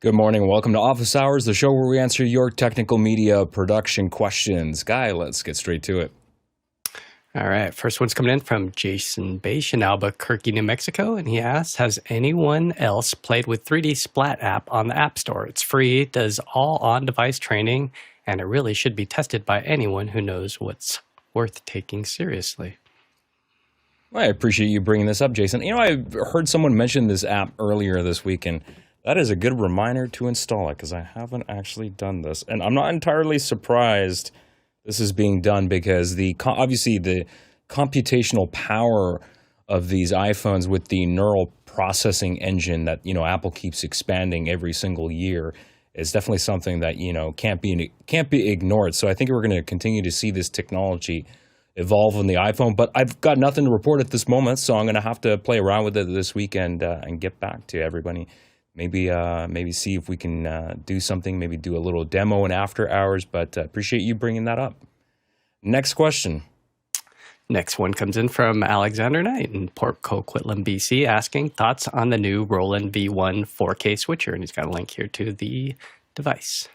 Good morning. Welcome to Office Hours, the show where we answer your technical media production questions. Guy, let's get straight to it. All right. First one's coming in from Jason Bache in Albuquerque, New Mexico. And he asks, has anyone else played with 3D Splat App on the App Store? It's free, does all on-device training, and it really should be tested by anyone who knows what's worth taking seriously. Well, I appreciate you bringing this up, Jason. You know, I heard someone mention this app earlier this week, and that is a good reminder to install it because I haven't actually done this. And I'm not entirely surprised this is being done because obviously the computational power of these iPhones with the neural processing engine that, Apple keeps expanding every single year is definitely something that, can't be ignored. So I think we're going to continue to see this technology evolve on the iPhone, but I've got nothing to report at this moment, so I'm going to have to play around with it this weekend and get back to everybody. Maybe see if we can do something, maybe do a little demo in after hours, but appreciate you bringing that up. Next question. Next one comes in from Alexander Knight in Port Coquitlam, BC, asking thoughts on the new Roland V-1 4K switcher, and he's got a link here to the device.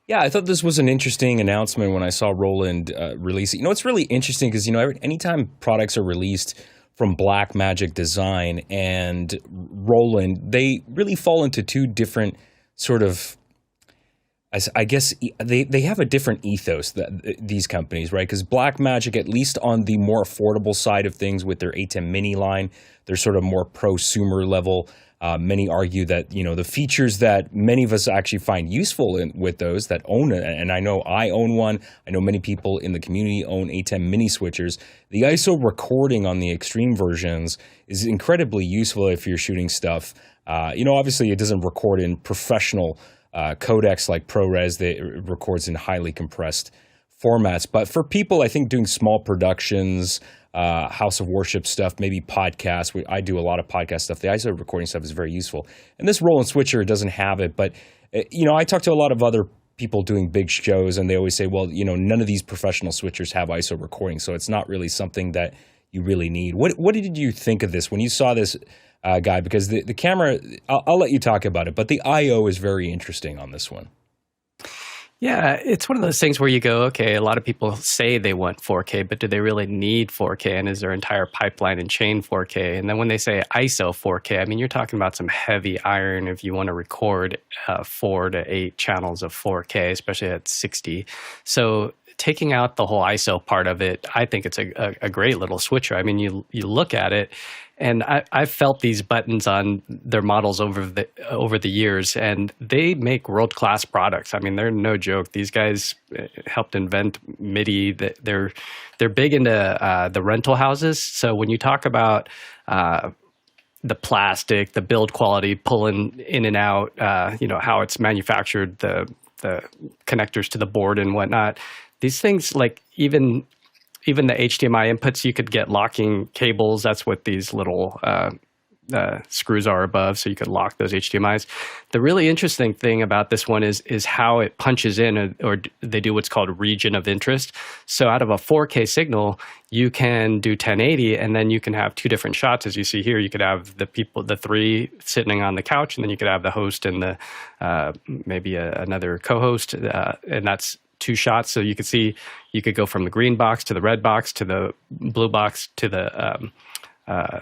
Yeah, I thought this was an interesting announcement when I saw Roland release it. It's really interesting because, anytime products are released from Blackmagic Design and Roland, they really fall into two different sort of, I guess they have a different ethos, these companies, right? Because Blackmagic, at least on the more affordable side of things with their ATEM mini line, they're sort of more prosumer level. Many argue that, the features that many of us actually find useful with those that own it, and I know I own one, I know many people in the community own ATEM mini switchers. The ISO recording on the extreme versions is incredibly useful if you're shooting stuff. Obviously it doesn't record in professional codecs like ProRes, it records in highly compressed formats. But for people, I think, doing small productions, House of Worship stuff, maybe podcasts. I do a lot of podcast stuff. The ISO recording stuff is very useful. And this Roland switcher doesn't have it. But, I talk to a lot of other people doing big shows, and they always say, well, none of these professional switchers have ISO recording, so it's not really something that you really need. What did you think of this when you saw this, Guy? Because the camera, I'll let you talk about it, but the I/O is very interesting on this one. Yeah, it's one of those things where you go, okay, a lot of people say they want 4K, but do they really need 4K? And is their entire pipeline and chain 4K? And then when they say ISO 4K, I mean, you're talking about some heavy iron if you want to record 4 to 8 channels of 4K, especially at 60. So taking out the whole ISO part of it, I think it's a great little switcher. I mean, you look at it, and I've felt these buttons on their models over the years, and they make world-class products. I mean, they're no joke. These guys helped invent MIDI. They're big into the rental houses. So when you talk about the plastic, the build quality, pulling in and out, how it's manufactured, the connectors to the board and whatnot, these things, like even the HDMI inputs, you could get locking cables. That's what these little screws are above, so you could lock those HDMIs. The really interesting thing about this one is how it punches in, or they do what's called region of interest. So out of a 4K signal, you can do 1080, and then you can have two different shots. As you see here, you could have the three sitting on the couch, and then you could have the host and the maybe another co-host, and that's 2 shots. So you could see, you could go from the green box to the red box to the blue box to the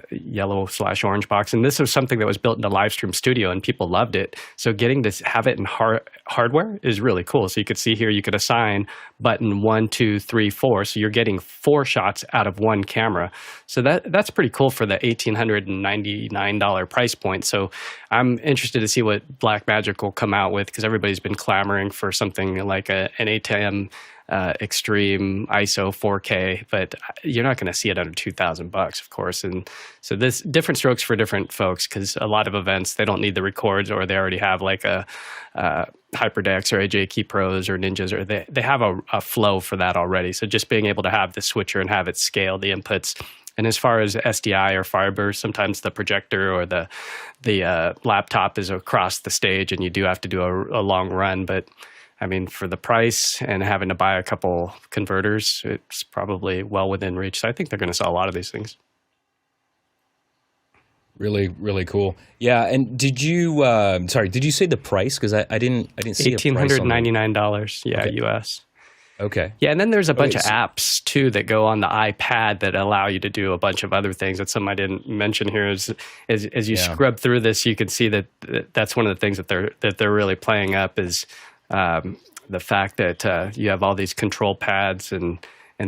yellow/orange box. And this was something that was built into Livestream Studio, and people loved it. So getting to have it in hardware is really cool. So you could see here, you could assign button 1, 2, 3, 4. So you're getting 4 shots out of one camera. So that's pretty cool for the $1,899 price point. So I'm interested to see what Blackmagic will come out with, because everybody's been clamoring for something like an ATEM extreme ISO 4K, but you're not going to see it under $2,000, of course. And so this different strokes for different folks, because a lot of events, they don't need the records, or they already have like a HyperDecks or AJ Key Pros or Ninjas, or they have a flow for that already. So just being able to have the switcher and have it scale the inputs. And as far as SDI or fiber, sometimes the projector or the laptop is across the stage, and you do have to do a long run. But I mean, for the price and having to buy a couple converters, it's probably well within reach. So I think they're going to sell a lot of these things. Really, really cool. Yeah, and did you? Did you say the price? Because I didn't see a price on $1,899. Yeah, Okay. US. Okay. Yeah, and then there's a bunch of so- apps too that go on the iPad that allow you to do a bunch of other things. That's something I didn't mention here. As you Yeah. scrub through this, you can see that that's one of the things that they're really playing up is the fact that you have all these control pads and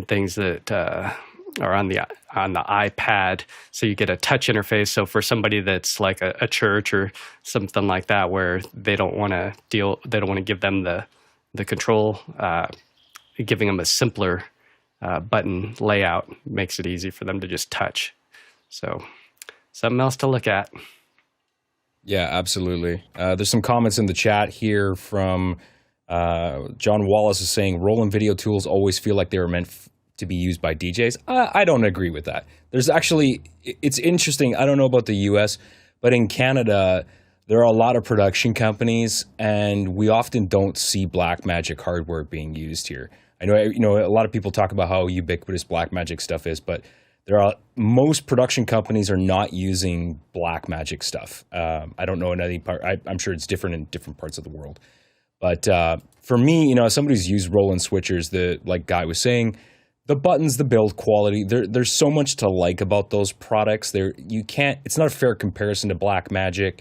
things that are on the iPad, so you get a touch interface. So for somebody that's like a church or something like that, where they don't want to give them the control. Giving them a simpler button layout makes it easy for them to just touch. So something else to look at. Yeah, absolutely. There's some comments in the chat here from John Wallace is saying Roland video tools always feel like they were meant to be used by DJs. I don't agree with that. There's actually, it's interesting. I don't know about the US, but in Canada, there are a lot of production companies, and we often don't see Blackmagic hardware being used here. I know, a lot of people talk about how ubiquitous Blackmagic stuff is, but most production companies are not using Blackmagic stuff. I don't know in any part. I'm sure it's different in different parts of the world. But for me, as somebody who's used Roland switchers, like Guy was saying, the buttons, the build quality, there's so much to like about those products. It's not a fair comparison to Blackmagic.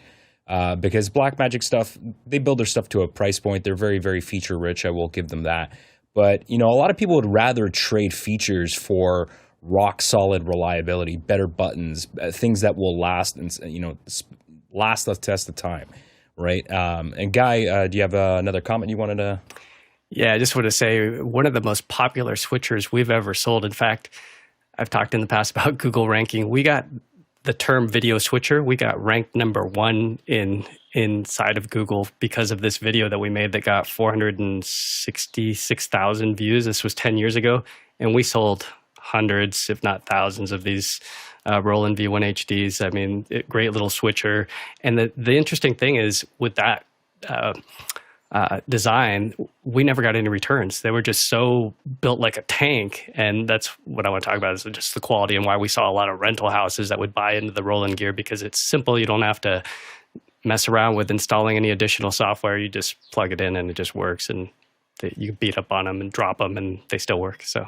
Because Blackmagic stuff, they build their stuff to a price point. They're very, very feature rich. I will give them that. But, a lot of people would rather trade features for rock solid reliability, better buttons, things that will last and, last the test of time. Right. And Guy, do you have another comment you wanted to? Yeah, I just want to say one of the most popular switchers we've ever sold. In fact, I've talked in the past about Google ranking. We got the term video switcher, we got ranked number 1 inside of Google because of this video that we made that got 466,000 views. This was 10 years ago, and we sold hundreds, if not thousands, of these Roland V-1 HDs. I mean, great little switcher. And the interesting thing is with that design, we never got any returns. They were just so built like a tank, and that's what I want to talk about is just the quality and why we saw a lot of rental houses that would buy into the Roland gear because it's simple. You don't have to mess around with installing any additional software. You just plug it in and it just works, and you beat up on them and drop them and they still work. So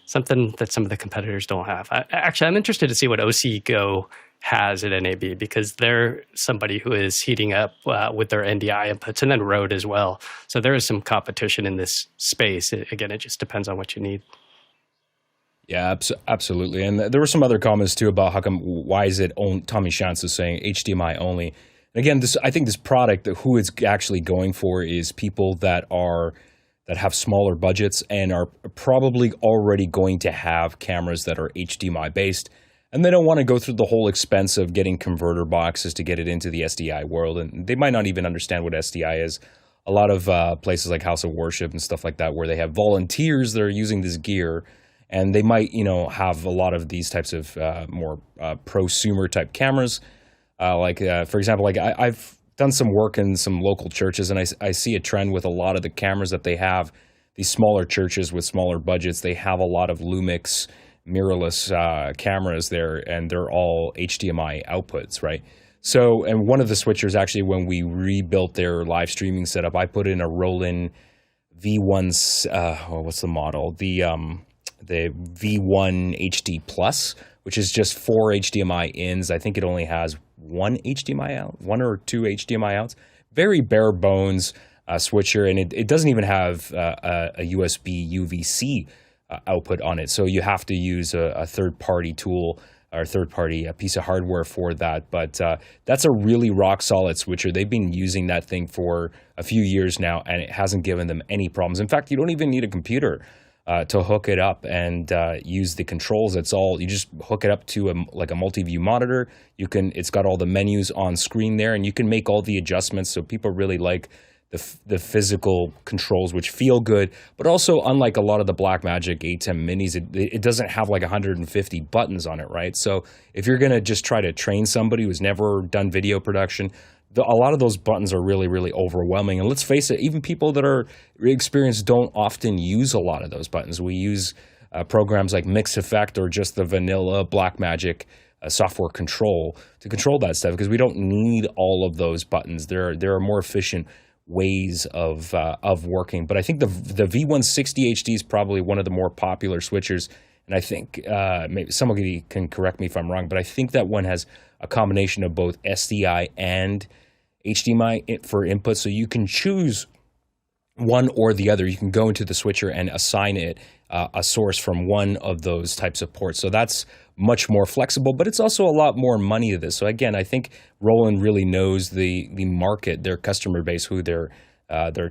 something that some of the competitors don't have. Actually, I'm interested to see what OC Go has at NAB because they're somebody who is heating up with their NDI inputs, and then Rode as well. So there is some competition in this space. Again, it just depends on what you need. Yeah, absolutely. And there were some other comments too about why is it Tommy Shantz is saying HDMI only. And again, I think this product, who it's actually going for is people that have smaller budgets and are probably already going to have cameras that are HDMI based. And they don't want to go through the whole expense of getting converter boxes to get it into the SDI world. And they might not even understand what SDI is. A lot of places like House of Worship and stuff like that, where they have volunteers that are using this gear, and they might, have a lot of these types of more prosumer type cameras. For example, I've done some work in some local churches, and I see a trend with a lot of the cameras that they have. These smaller churches with smaller budgets, they have a lot of Lumix mirrorless cameras there, and they're all HDMI outputs, right? So, and one of the switchers actually, when we rebuilt their live streaming setup, I put in a Roland V1's, what's the model? The V1 HD Plus, which is just 4 HDMI ins. I think it only has one HDMI out, 1 or 2 HDMI outs. Very bare bones switcher, and it doesn't even have a USB UVC output on it. So you have to use a third-party tool or third-party piece of hardware for that. But that's a really rock-solid switcher. They've been using that thing for a few years now, and it hasn't given them any problems. In fact, you don't even need a computer to hook it up and use the controls. You just hook it up to a multi-view monitor. It's got all the menus on screen there, and you can make all the adjustments. So people really like the physical controls, which feel good, but also unlike a lot of the Blackmagic ATEM minis, it doesn't have like 150 buttons on it, right? So if you're going to just try to train somebody who's never done video production, a lot of those buttons are really, really overwhelming. And let's face it, even people that are experienced don't often use a lot of those buttons. We use programs like Mix Effect or just the vanilla Blackmagic software control to control that stuff, because we don't need all of those buttons. There are more efficient ways of working. But I think the V160 HD is probably one of the more popular switchers. And I think maybe somebody can correct me if I'm wrong, but I think that one has a combination of both SDI and HDMI for input. So you can choose one or the other. You can go into the switcher and assign it a source from one of those types of ports. So that's much more flexible, but it's also a lot more money to this. So again, I think Roland really knows the market, their customer base, who they're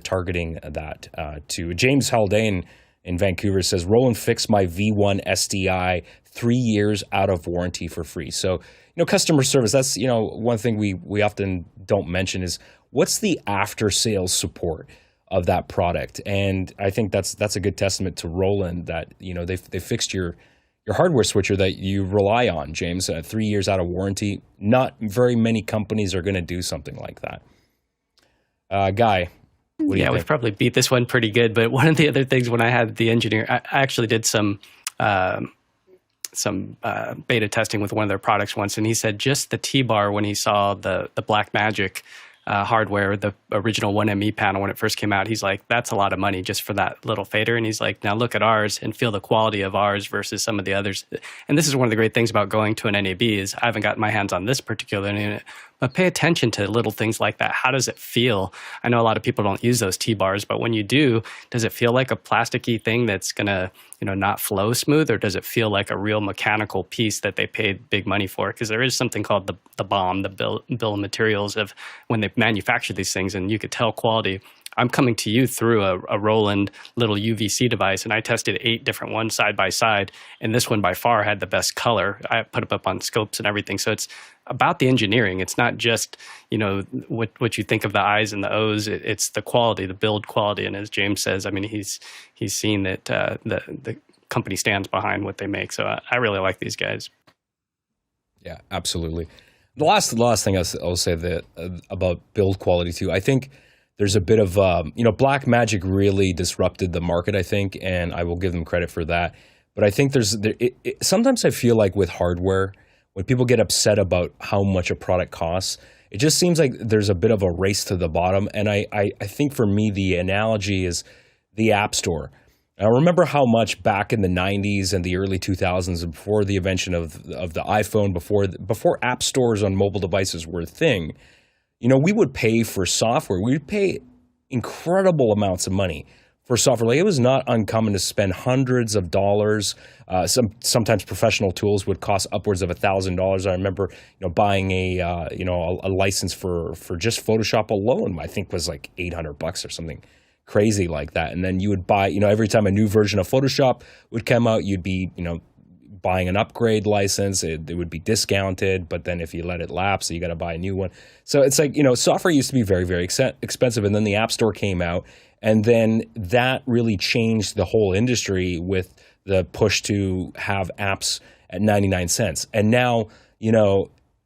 targeting that to. James Haldane in Vancouver says, Roland fixed my V1 SDI 3 years out of warranty for free. So, customer service, that's, one thing we often don't mention is what's the after sales support of that product. And I think that's a good testament to Roland that, they fixed your hardware switcher that you rely on, James. 3 years out of warranty. Not very many companies are going to do something like that. Guy, what do you think? We've probably beat this one pretty good. But one of the other things when I had the engineer, I actually did some beta testing with one of their products once, and he said just the T-bar when he saw the Blackmagic hardware, the original 1ME panel when it first came out, he's like, that's a lot of money just for that little fader. And he's like, now look at ours and feel the quality of ours versus some of the others. And this is one of the great things about going to an NAB is I haven't gotten my hands on this particular unit, but pay attention to little things like that. How does it feel? I know a lot of people don't use those T-bars, but when you do, does it feel like a plasticky thing that's going to, not flow smooth, or does it feel like a real mechanical piece that they paid big money for? Because there is something called the BOM, the bill of materials of when they manufacture these things, and you could tell quality. I'm coming to you through a Roland little UVC device, and I tested 8 different ones side by side, and this one by far had the best color. I put it up on scopes and everything. So it's about the engineering. It's not just, what you think of the I's and the O's. It's the quality, the build quality. And as James says, I mean, he's seen that the company stands behind what they make. So I really like these guys. Yeah, absolutely. The last thing I'll say that about build quality too, I think there's a bit of, Blackmagic really disrupted the market, I think, and I will give them credit for that. But I think sometimes I feel like with hardware, when people get upset about how much a product costs, it just seems like there's a bit of a race to the bottom. And I think for me, the analogy is the App Store. I remember how much back in the 90s and the early 2000s, before the invention of the iPhone, before app stores on mobile devices were a thing, we would pay for software. We would pay incredible amounts of money for software. Like, it was not uncommon to spend hundreds of dollars. Sometimes professional tools would cost upwards of $1,000. I remember, buying a license for just Photoshop alone. I think was like $800 or something crazy like that. And then you would buy, every time a new version of Photoshop would come out, you'd be, buying an upgrade license. It would be discounted, but then if you let it lapse, you got to buy a new one. So it's like, software used to be very, very expensive. And then the App Store came out, and then that really changed the whole industry with the push to have apps at 99 cents. And now,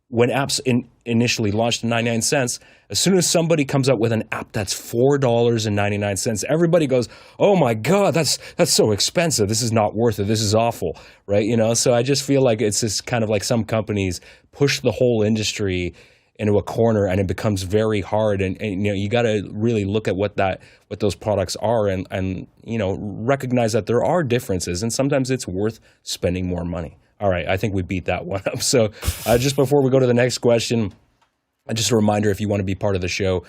when apps initially launched at 99 cents, as soon as somebody comes up with an app that's $4.99, everybody goes, "Oh my God, that's so expensive. This is not worth it. This is awful," right? So I just feel like it's just kind of like some companies push the whole industry into a corner, and it becomes very hard. And you got to really look at what those products are, and recognize that there are differences, and sometimes it's worth spending more money. All right, I think we beat that one up. So just before we go to the next question, just a reminder, if you want to be part of the show,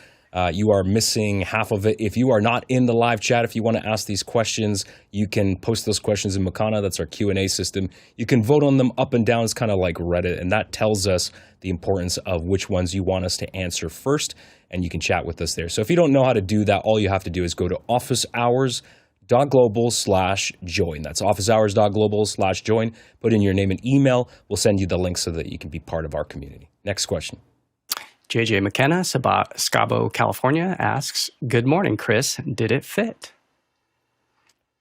you are missing half of it. If you are not in the live chat, if you want to ask these questions, you can post those questions in Makana. That's our Q&A system. You can vote on them up and down. It's kind of like Reddit, and that tells us the importance of which ones you want us to answer first, and you can chat with us there. So if you don't know how to do that, all you have to do is go to officehours.global/join. That's officehours.global/join. Put in your name and email. We'll send you the link so that you can be part of our community. Next question. JJ McKenna, Scabo, California asks, "Good morning, Chris. Did it fit?"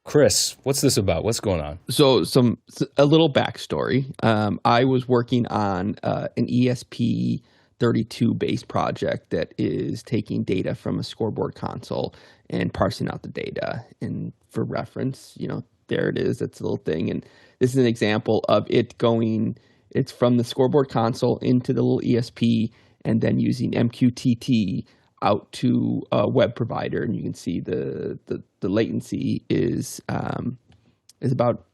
Chris, what's this about? What's going on? So a little backstory. I was working on an ESP32 based project that is taking data from a scoreboard console and parsing out the data. And for reference, there it is. That's a little thing. And this is an example of it It's from the scoreboard console into the little ESP, and then using MQTT out to a web provider. And you can see the latency is about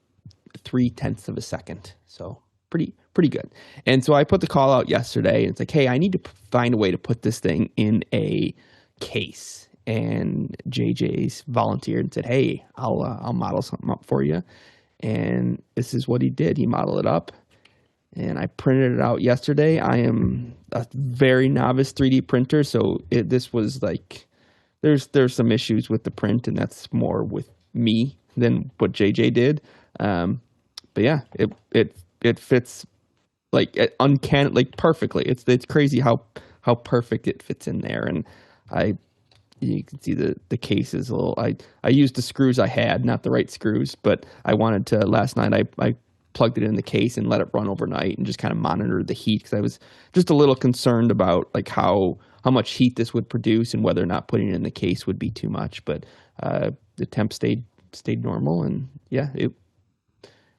0.3 of a second. So pretty good. And so I put the call out yesterday, and it's like, hey, I need to find a way to put this thing in a case. And JJ's volunteered and said, hey, I'll model something up for you. And this is what he did. He modeled it up, and I printed it out yesterday. I am a very novice 3D printer, so this was like, there's some issues with the print, and that's more with me than what JJ did. But yeah, it fits like uncanny, like perfectly. It's crazy how perfect it fits in there. And you can see the case is a little. I used the screws I had, not the right screws, but I wanted to. Last night I plugged it in the case and let it run overnight and just kind of monitor the heat, because I was just a little concerned about like how much heat this would produce and whether or not putting it in the case would be too much. But the temp stayed normal, and yeah, it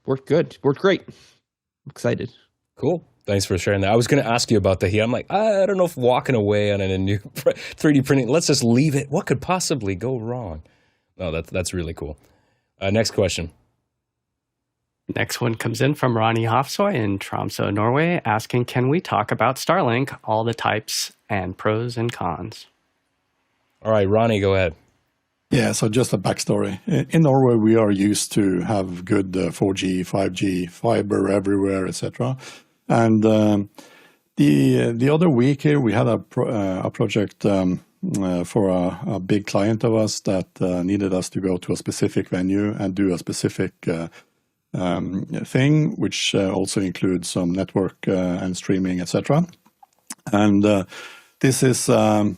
worked good. Worked great. I'm excited. Cool. Thanks for sharing that. I was going to ask you about the heat. I'm like, I don't know if walking away on a new 3D printing, let's just leave it. What could possibly go wrong? No, that's really cool. Next question. Next one comes in from Ronnie Hofsoy in Tromsø, Norway, asking, can we talk about Starlink, all the types and pros and cons? All right, Ronnie, go ahead. Yeah, so just a backstory. In Norway, we are used to have good 4G, 5G, fiber everywhere, etc. And the other week here, we had a project for a big client of us that needed us to go to a specific venue and do a specific thing, which also includes some network and streaming, etc. And this is the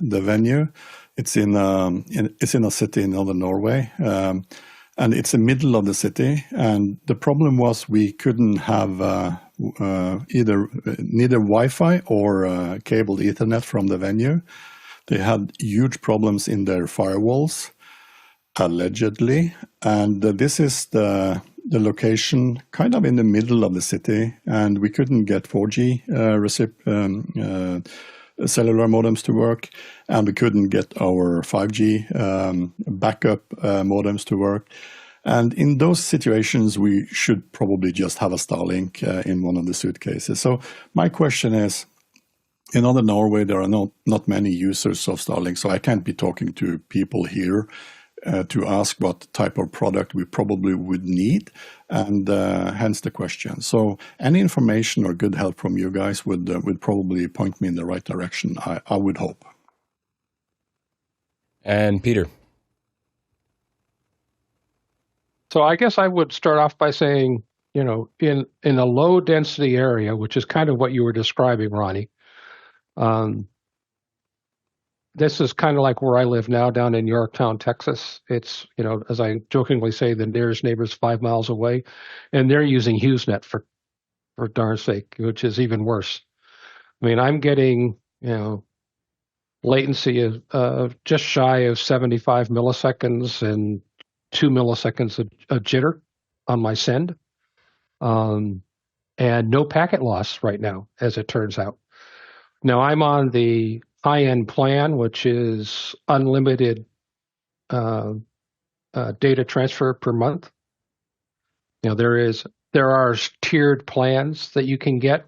venue. It's in a city in northern Norway, and it's in the middle of the city. And the problem was we couldn't have neither Wi-Fi or cable Ethernet from the venue. They had huge problems in their firewalls, allegedly. And this is the location kind of in the middle of the city, and we couldn't get 4G cellular modems to work, and we couldn't get our 5G backup modems to work. And in those situations, we should probably just have a Starlink in one of the suitcases. So my question is, in northern Norway, there are not many users of Starlink, so I can't be talking to people here to ask what type of product we probably would need, and hence the question. So any information or good help from you guys would probably point me in the right direction, I would hope. And Peter. So I guess I would start off by saying, in a low density area, which is kind of what you were describing, Ronnie, this is kind of like where I live now down in Yorktown, Texas. It's, as I jokingly say, the nearest neighbor's 5 miles away, and they're using HughesNet for darn's sake, which is even worse. I mean, I'm getting, latency of just shy of 75 milliseconds and 2 milliseconds of jitter on my send, and no packet loss right now, as it turns out. Now, I'm on the high-end plan, which is unlimited data transfer per month. There are tiered plans that you can get,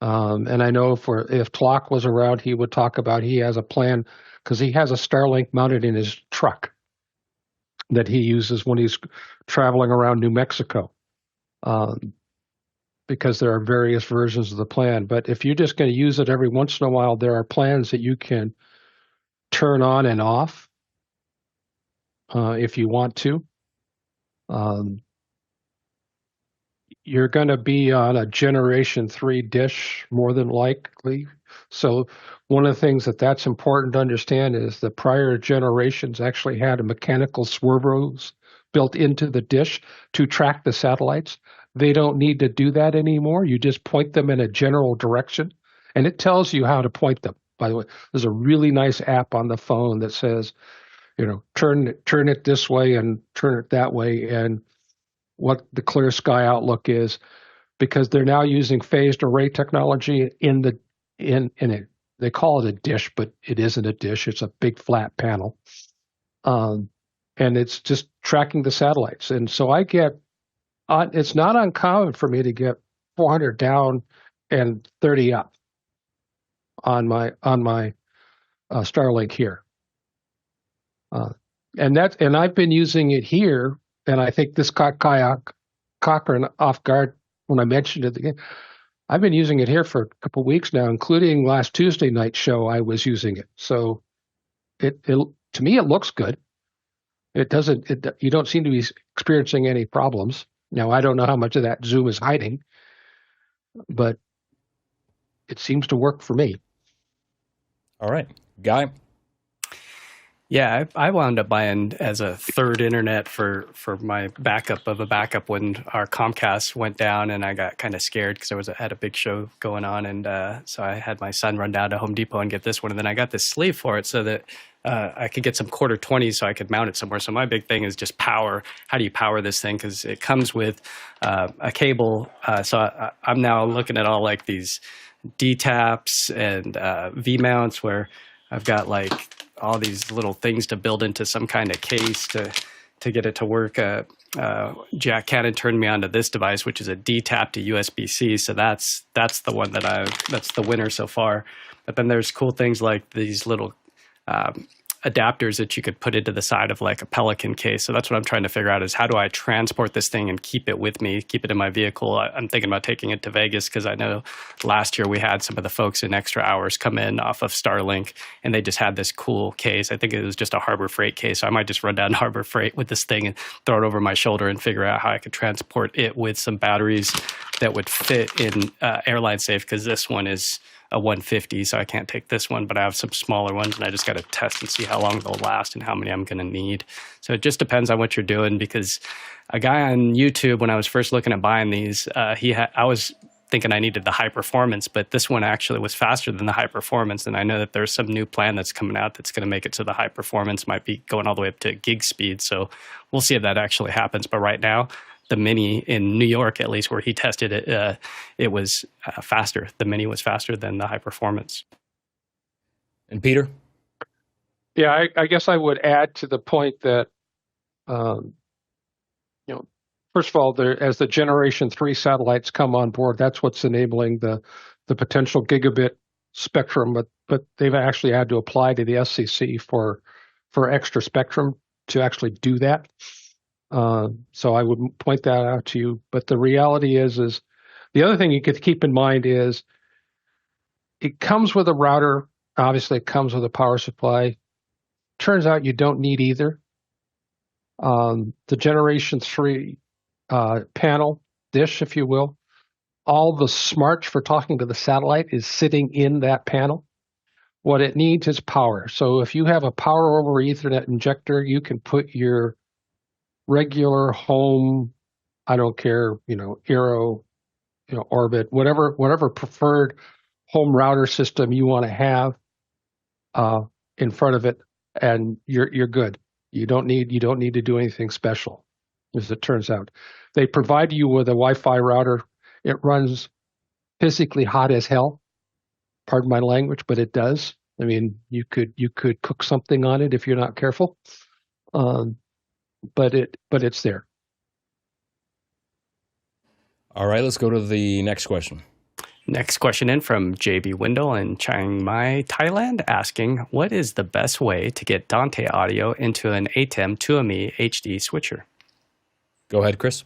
and I know if Tlock was around, he would talk about he has a plan because he has a Starlink mounted in his truck that he uses when he's traveling around New Mexico. Because there are various versions of the plan. But if you're just going to use it every once in a while, there are plans that you can turn on and off if you want to. You're going to be on a Generation 3 dish more than likely. So one of the things that's important to understand is the prior generations actually had a mechanical servos built into the dish to track the satellites. They don't need to do that anymore. You just point them in a general direction, and it tells you how to point them. By the way, there's a really nice app on the phone that says, turn it this way and turn it that way, and what the clear sky outlook is. because they're now using phased array technology in it. They call it a dish, but it isn't a dish. It's a big flat panel. And it's just tracking the satellites. And so it's not uncommon for me to get 400 down and 30 up on my Starlink here. And I've been using it here, and I think this caught Cochran off guard when I mentioned it again. I've been using it here for a couple of weeks now, including last Tuesday night show. I was using it, so it to me it looks good. It doesn't. You don't seem to be experiencing any problems. Now I don't know how much of that Zoom is hiding, but it seems to work for me. All right, Guy. Yeah, I wound up buying as a third internet for my backup of a backup when our Comcast went down, and I got kind of scared because I had a big show going on, and so I had my son run down to Home Depot and get this one, and then I got this sleeve for it so that I could get some quarter 20s so I could mount it somewhere. So my big thing is just power. How do you power this thing? Because it comes with a cable. So I'm now looking at all like these D-taps and V-mounts where I've got like all these little things to build into some kind of case to get it to work. Jack Cannon turned me onto this device, which is a D-tap to USB-C. So that's the one that's the winner so far. But then there's cool things like these little adapters that you could put into the side of like a Pelican case. So that's what I'm trying to figure out is how do I transport this thing and keep it with me, keep it in my vehicle. I'm thinking about taking it to Vegas because I know last year we had some of the folks in Extra Hours come in off of Starlink and they just had this cool case. I think it was just a Harbor Freight case. So I might just run down Harbor Freight with this thing and throw it over my shoulder and figure out how I could transport it with some batteries that would fit in airline safe because this one is a 150, so I can't take this one, but I have some smaller ones, and I just got to test and see how long they'll last and how many I'm going to need. So it just depends on what you're doing, because a guy on YouTube, when I was first looking at buying these, I was thinking I needed the high performance, but this one actually was faster than the high performance, and I know that there's some new plan that's coming out that's going to make it so the high performance might be going all the way up to gig speed, so we'll see if that actually happens. But right now, the Mini in New York, at least where he tested it, it was faster. The Mini was faster than the high performance. And Peter? Yeah, I guess I would add to the point that, first of all, as the Generation 3 satellites come on board, that's what's enabling the potential gigabit spectrum, but they've actually had to apply to the SCC for extra spectrum to actually do that. So I would point that out to you. But the reality is the other thing you could keep in mind is it comes with a router. Obviously, it comes with a power supply. Turns out you don't need either. The Generation 3 panel, dish, if you will, all the smarts for talking to the satellite is sitting in that panel. What it needs is power. So if you have a power over Ethernet injector, you can put your regular home, I don't care, Aero, Orbit, whatever preferred home router system you want to have in front of it, and you're good. You don't need to do anything special, as it turns out. They provide you with a Wi-Fi router. It runs physically hot as hell. Pardon my language, but it does. I mean, you could cook something on it if you're not careful. But it's there. All right, let's go to the next question. Next question in from JB Windle in Chiang Mai, Thailand, asking, what is the best way to get Dante audio into an ATEM 2ME HD switcher? Go ahead, Chris.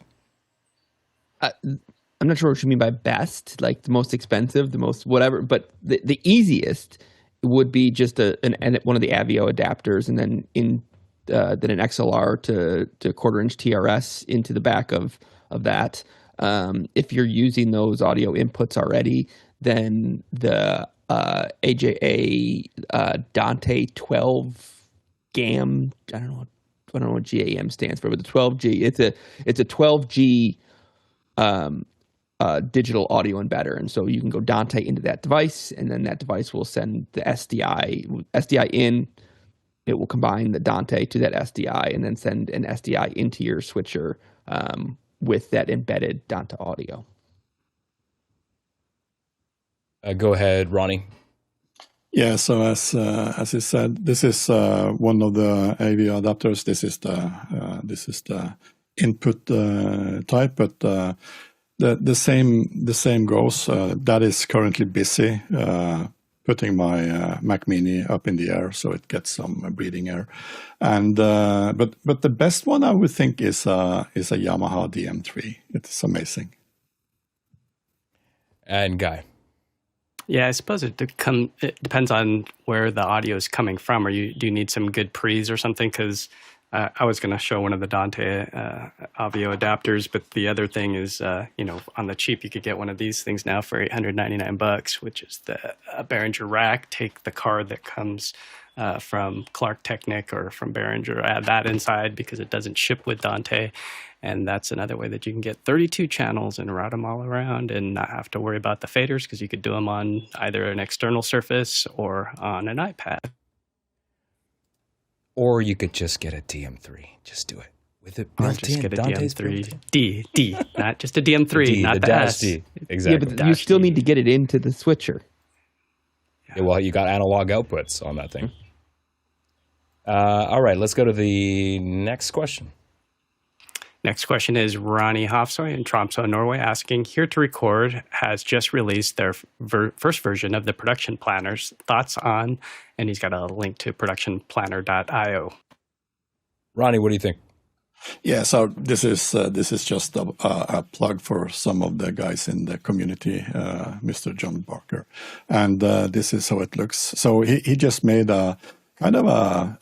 I'm not sure what you mean by best, like the most expensive, the most whatever, but the easiest would be just one of the Avio adapters, and then then an XLR to quarter-inch TRS into the back of that. If you're using those audio inputs already, then the AJA Dante 12 GAM, I don't know what GAM stands for, but the 12G, it's a 12G digital audio embedder, and so you can go Dante into that device, and then that device will send the SDI in. It will combine the Dante to that SDI and then send an SDI into your switcher with that embedded Dante audio. Go ahead, Ronnie. Yeah, so as you said, this is one of the AV adapters. This is the input type, but the same goes. That is currently busy putting my Mac Mini up in the air so it gets some breathing air. And but the best one I would think is a Yamaha DM3. It's amazing. And Guy. Yeah, I suppose it depends on where the audio is coming from. Or do you need some good pre's or something? Because I was going to show one of the Dante audio adapters, but the other thing is, on the cheap, you could get one of these things now for $899, which is the Behringer rack. Take the card that comes from Clark Technic or from Behringer, add that inside because it doesn't ship with Dante. And that's another way that you can get 32 channels and route them all around and not have to worry about the faders because you could do them on either an external surface or on an iPad. Or you could just get a DM3. Just do it. With it Or built just in. get a Dante's DM3 built D, not just a DM3, D, not the the dash S. D. Exactly. Yeah, but you still need to get it into the switcher. Yeah, well, you got analog outputs on that thing. All right, let's go to the next question. Next question is Ronnie Hofsoy in Tromsø, Norway, asking, Here to Record has just released their first version of the production planners. Thoughts on, and he's got a link to productionplanner.io. Ronnie, what do you think? Yeah, so this is just a plug for some of the guys in the community, Mr. John Barker, and this is how it looks. So he just made a kind of a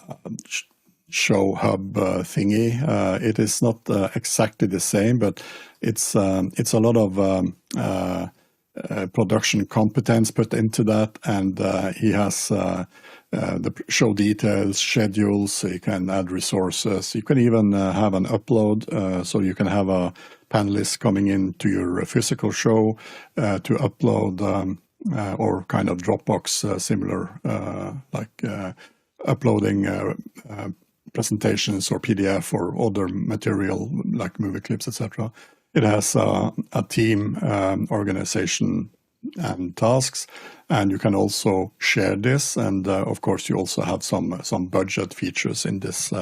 show hub thingy. It is not exactly the same, but it's a lot of production competence put into that, and he has the show details, schedules, so you can add resources. You can even have an upload, so you can have a panelist coming into your physical show to upload or kind of Dropbox similar, like uploading presentations or PDF or other material like movie clips, etc. It has a team organization and tasks, and you can also share this. And of course, you also have some budget features in this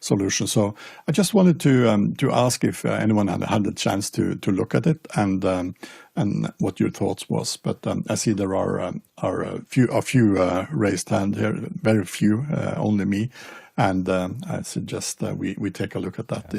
solution. So I just wanted to ask if anyone had the chance to look at it and what your thoughts was. But I see there are a few raised hand here, very few, only me. And I suggest that we take a look at that.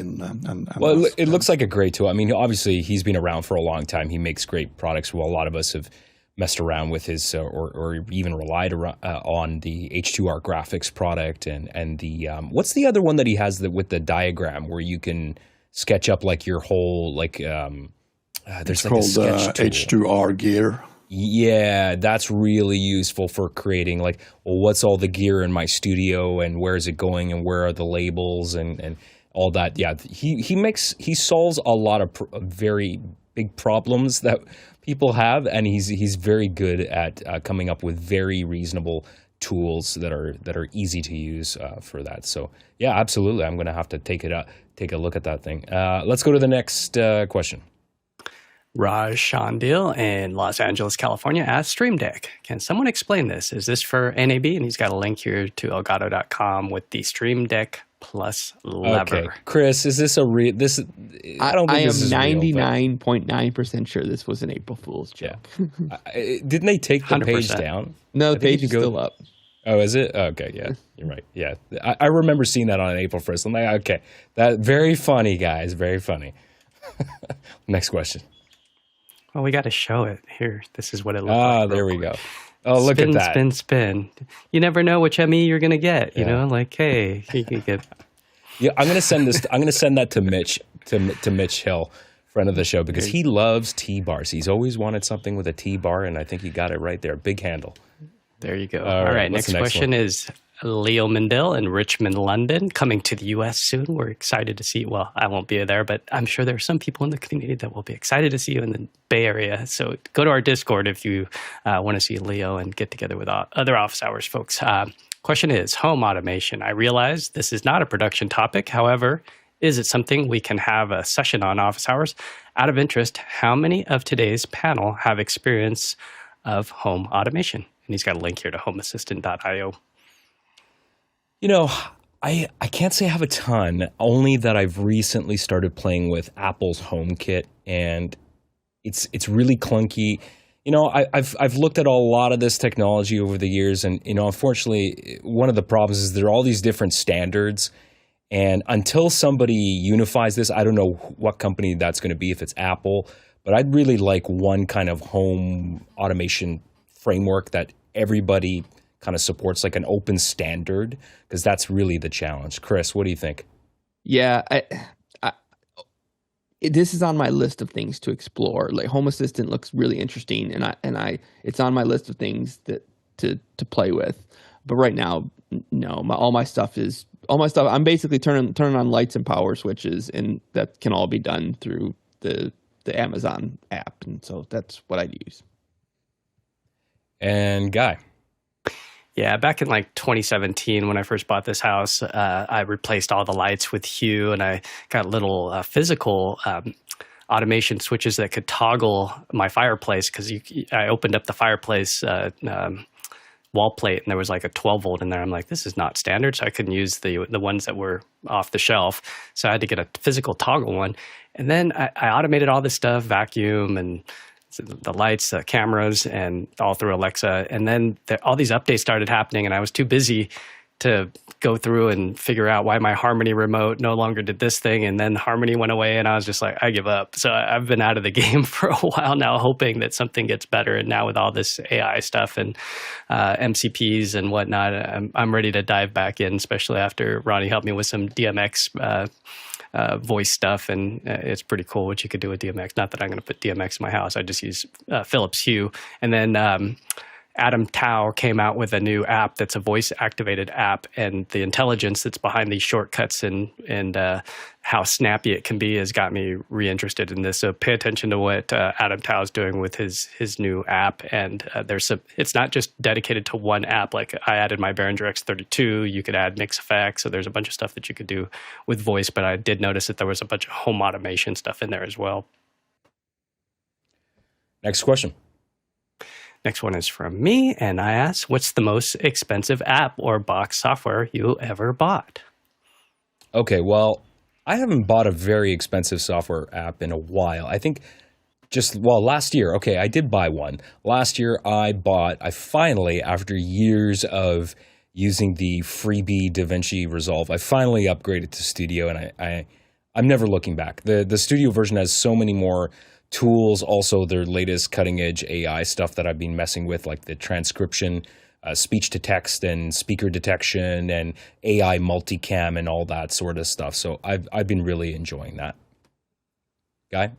Well, it looks like a great tool. I mean, obviously, he's been around for a long time. He makes great products. Well, a lot of us have messed around with his or even relied on the H2R graphics product. And the what's the other one that he has with the diagram where you can sketch up like your whole there's it's like called a sketch tool. H2R gear. Yeah, that's really useful for creating like, well, what's all the gear in my studio and where is it going and where are the labels and all that. Yeah, he solves a lot of very big problems that people have, and he's very good at coming up with very reasonable tools that are easy to use for that. So yeah, absolutely, I'm going to have to take a look at that thing. Let's go to the next question. Raj Shandil in Los Angeles, California asks, Streamdeck, can someone explain this? Is this for NAB? And he's got a link here to Elgato.com with the Streamdeck Plus lever. Okay, Chris, is this a real? This I don't think this is real. I am 99.9% sure this was an April Fool's joke. Yeah. Didn't they take the 100%. Page down? No, the page is still up. Oh, is it? Okay, yeah, you're right. Yeah, I remember seeing that on April 1st. I'm like, okay, that very funny, guys, very funny. Next question. Well, we got to show it here. This is what it looks like. Ah, there we go. Oh, look at that. Spin. You never know which ME you're going to get. You know, like, hey, you can get. Yeah, I'm going to send this. I'm going to send that to Mitch, to Mitch Hill, friend of the show, because he loves T-bars. He's always wanted something with a T-bar, and I think he got it right there. Big handle. There you go. All right. Next question is Leo Mendel in Richmond, London, coming to the U.S. soon. We're excited to see you. Well, I won't be there, but I'm sure there are some people in the community that will be excited to see you in the Bay Area. So go to our Discord if you want to see Leo and get together with other office hours folks. Question is, home automation. I realize this is not a production topic. However, is it something we can have a session on office hours? Out of interest, how many of today's panel have experience of home automation. And he's got a link here to homeassistant.io. You know, I can't say I have a ton, only that I've recently started playing with Apple's HomeKit, and it's really clunky. You know, I've looked at a lot of this technology over the years, and you know, unfortunately, one of the problems is there are all these different standards, and until somebody unifies this, I don't know what company that's going to be, if it's Apple, but I'd really like one kind of home automation framework that everybody kind of supports, like an open standard, because that's really the challenge. Chris, what do you think? Yeah, this is on my list of things to explore. Like Home Assistant looks really interesting, and it's on my list of things that to play with. But right now, no, all my stuff. I'm basically turning on lights and power switches, and that can all be done through the Amazon app, and so that's what I'd use. And Guy. Yeah, back in like 2017, when I first bought this house, I replaced all the lights with Hue, and I got little physical automation switches that could toggle my fireplace, because I opened up the fireplace wall plate, and there was like a 12 volt in there. I'm like, this is not standard, so I couldn't use the ones that were off the shelf. So I had to get a physical toggle one. And then I automated all this stuff, vacuum and the lights, the cameras, and all through Alexa. And then all these updates started happening, and I was too busy to go through and figure out why my Harmony remote no longer did this thing. And then Harmony went away, and I was just like, I give up. So I've been out of the game for a while now, hoping that something gets better. And now with all this AI stuff and MCPs and whatnot, I'm ready to dive back in, especially after Ronnie helped me with some DMX voice stuff, and it's pretty cool what you could do with DMX. Not that I'm going to put DMX in my house. I just use Philips Hue. And then Adam Tao came out with a new app that's a voice-activated app, and the intelligence that's behind these shortcuts and how snappy it can be has got me reinterested in this. So pay attention to what Adam Tao is doing with his new app. And it's not just dedicated to one app. Like I added my Behringer X32. You could add mix effects. So there's a bunch of stuff that you could do with voice. But I did notice that there was a bunch of home automation stuff in there as well. Next question. Next one is from me, and I asked, what's the most expensive app or box software you ever bought? Okay, well, I haven't bought a very expensive software app in a while. I think last year, okay, I did buy one. Last year I finally, after years of using the freebie DaVinci Resolve, I finally upgraded to Studio, and I'm never looking back. The Studio version has so many more tools, also their latest cutting-edge AI stuff that I've been messing with, like the transcription, speech-to-text and speaker detection, and AI multicam and all that sort of stuff. So I've been really enjoying that. Guy?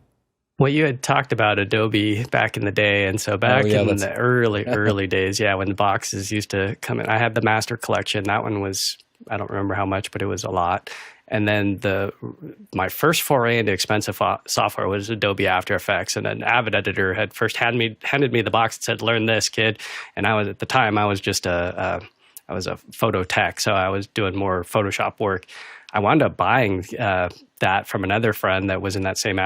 Well, you had talked about Adobe back in the day, and so back in the early days, when the boxes used to come in, I had the Master Collection. That one was, I don't remember how much, but it was a lot. And then my first foray into expensive software was Adobe After Effects. And an Avid editor had first handed me the box and said, "Learn this, kid." And at the time I was just I was a photo tech, so I was doing more Photoshop work. I wound up buying that from another friend that was in that same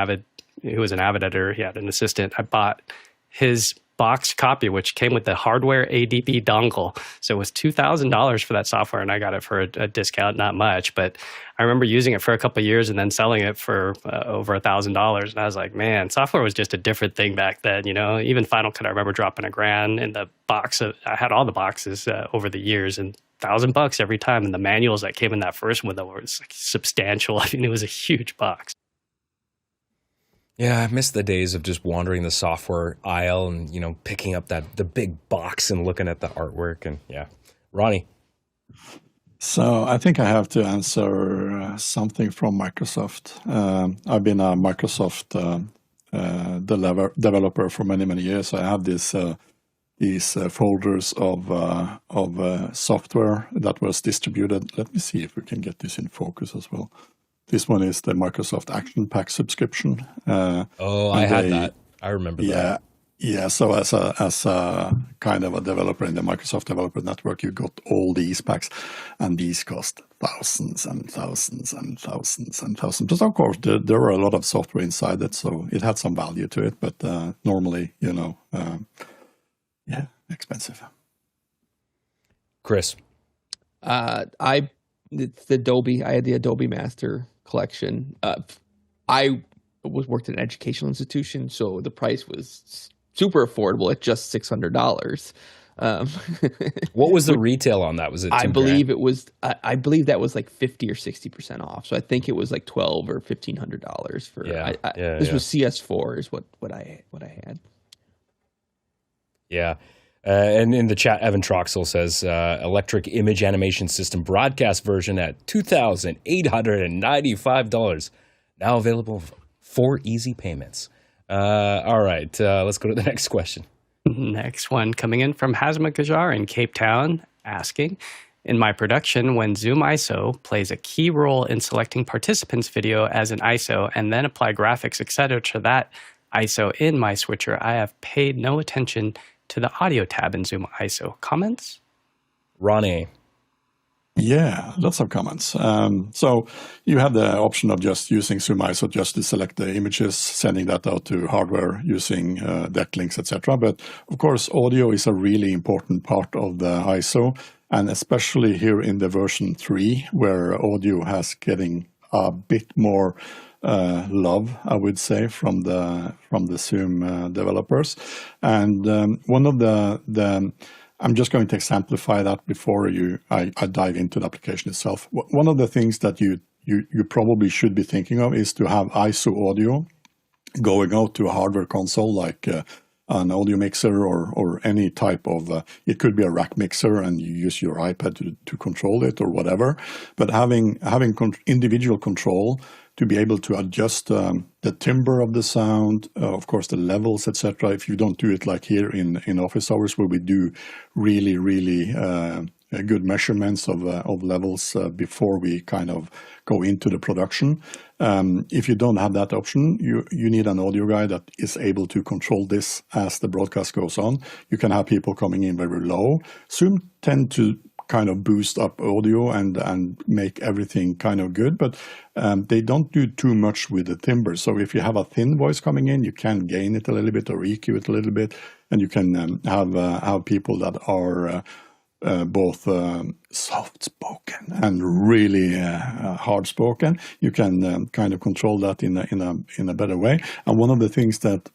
who was an Avid editor. He had an assistant. I bought his boxed copy, which came with the hardware ADB dongle. So it was $2,000 for that software, and I got it for a discount, not much. But I remember using it for a couple of years and then selling it for over $1,000. And I was like, man, software was just a different thing back then. You know, even Final Cut, I remember dropping $1,000 in the box. I had all the boxes over the years, and $1,000 every time. And the manuals that came in that first one, though, was like substantial. I mean, it was a huge box. Yeah, I miss the days of just wandering the software aisle and, you know, picking up the big box and looking at the artwork. And yeah, Ronnie. So I think I have to answer something from Microsoft. I've been a Microsoft developer for many, many years. I have these folders of software that was distributed. Let me see if we can get this in focus as well. This one is the Microsoft Action Pack subscription. I had that. I remember that. Yeah. So as a kind of a developer in the Microsoft Developer Network, you got all these packs, and these cost thousands and thousands and thousands and thousands. But of course, there were a lot of software inside it, so it had some value to it. But normally, Yeah, expensive. Chris. It's the Adobe. I had the Adobe Master Collection. I worked at an educational institution, so the price was super affordable at just $600. What was the retail on that? Was it? I believe it was. I believe that was like 50 or 60% off. So I think it was like $1,200 or $1,500 for. This was CS4 is what I had. Yeah. And in the chat, Evan Troxel says electric image animation system broadcast version at $2,895. Now available for easy payments. All right, let's go to the next question. Next one coming in from Hazma Gajar in Cape Town, asking, in my production, when ZoomISO plays a key role in selecting participants' video as an ISO and then apply graphics, etc. to that ISO in my switcher, I have paid no attention to the audio tab in ZoomISO. Comments? Ronnie. Yeah, lots of comments. So you have the option of just using ZoomISO just to select the images, sending that out to hardware using deck links, etc. But of course, audio is a really important part of the ISO, and especially here in the version 3, where audio has getting a bit more love, I would say, from the Zoom developers. And one of the I'm just going to exemplify that before I dive into the application itself. One of the things that you probably should be thinking of is to have ISO audio going out to a hardware console like an audio mixer or any type of, it could be a rack mixer and you use your iPad to control it or whatever. But having individual control to be able to adjust the timbre of the sound, of course, the levels, etc. If you don't do it like here in office hours where we do really, really good measurements of levels before we kind of go into the production. If you don't have that option, you need an audio guy that is able to control this as the broadcast goes on. You can have people coming in very low. Zoom tend to kind of boost up audio and make everything kind of good, but they don't do too much with the timbre. So if you have a thin voice coming in, you can gain it a little bit or EQ it a little bit, and you can have people that are both soft-spoken and really hard-spoken. You can kind of control that in a better way. And one of the things that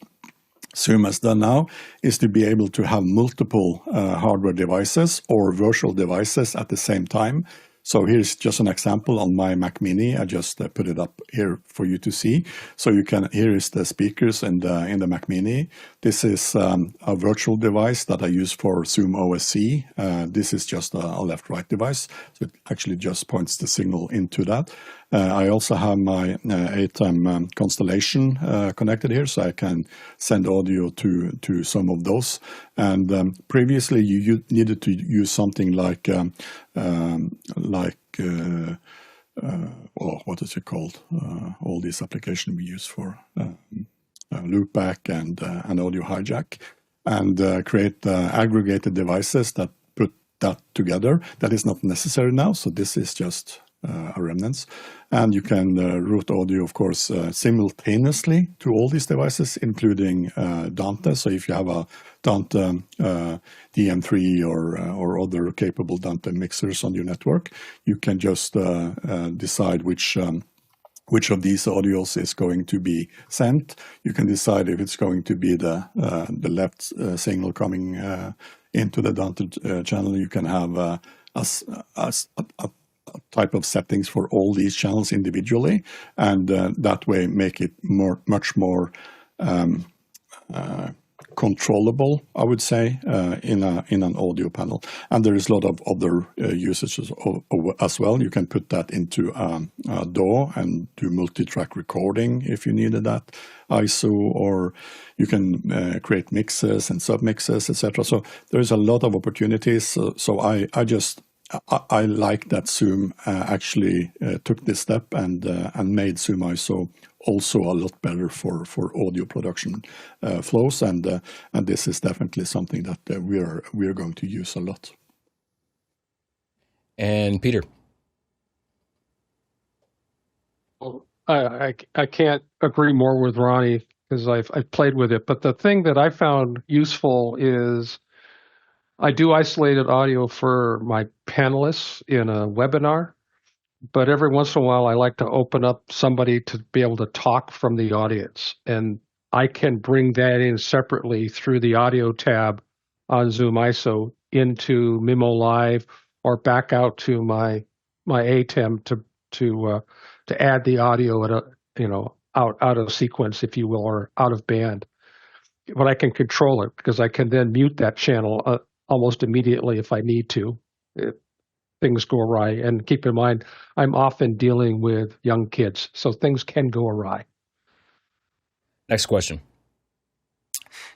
Zoom has done now is to be able to have multiple hardware devices or virtual devices at the same time. So here's just an example on my Mac Mini. I just put it up here for you to see. So here is the speakers in the Mac Mini. This is a virtual device that I use for Zoom OSC. This is just a left-right device. So it actually just points the signal into that. I also have my ATEM constellation connected here, so I can send audio to some of those. And previously, you needed to use something like what is it called? All these applications we use for loopback and audio hijack, and create aggregated devices that put that together. That is not necessary now, so this is just a remnants. And you can route audio, of course, simultaneously to all these devices, including Dante. So if you have a Dante DM3 or other capable Dante mixers on your network, you can just decide which of these audios is going to be sent. You can decide if it's going to be the left signal coming into the Dante channel. You can have a type of settings for all these channels individually, and that way make it much more controllable, I would say, in an audio panel. And there is a lot of other usages as well. You can put that into a DAW and do multi-track recording if you needed that ISO, or you can create mixes and sub-mixes, etc. So there's a lot of opportunities. So I like that Zoom actually took this step and made ZoomISO also a lot better for audio production flows, and this is definitely something that we are going to use a lot. And Peter, well, I can't agree more with Ronnie because I've played with it. But the thing that I found useful is I do isolated audio for my panelists in a webinar, but every once in a while I like to open up somebody to be able to talk from the audience. And I can bring that in separately through the audio tab on ZoomISO into Mimo Live or back out to my ATEM to add the audio at out of sequence, if you will, or out of band. But I can control it because I can then mute that channel almost immediately if I need to. Things go awry. And keep in mind, I'm often dealing with young kids, so things can go awry. Next question.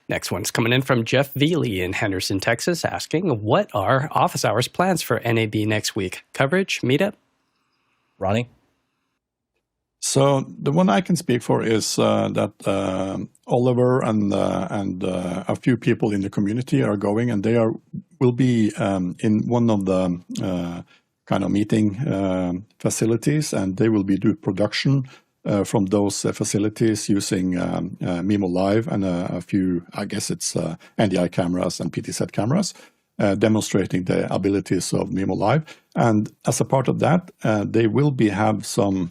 Next one's coming in from Jeff Veely in Henderson, Texas, asking, what are office hours plans for NAB next week? Coverage, meetup? Ronnie? So the one I can speak for is that Oliver and a few people in the community are going, and they will be in one of the kind of meeting facilities, and they will be doing production from those facilities using Mimo Live and a few, I guess it's NDI cameras and PTZ cameras, demonstrating the abilities of Mimo Live. And as a part of that, they will have some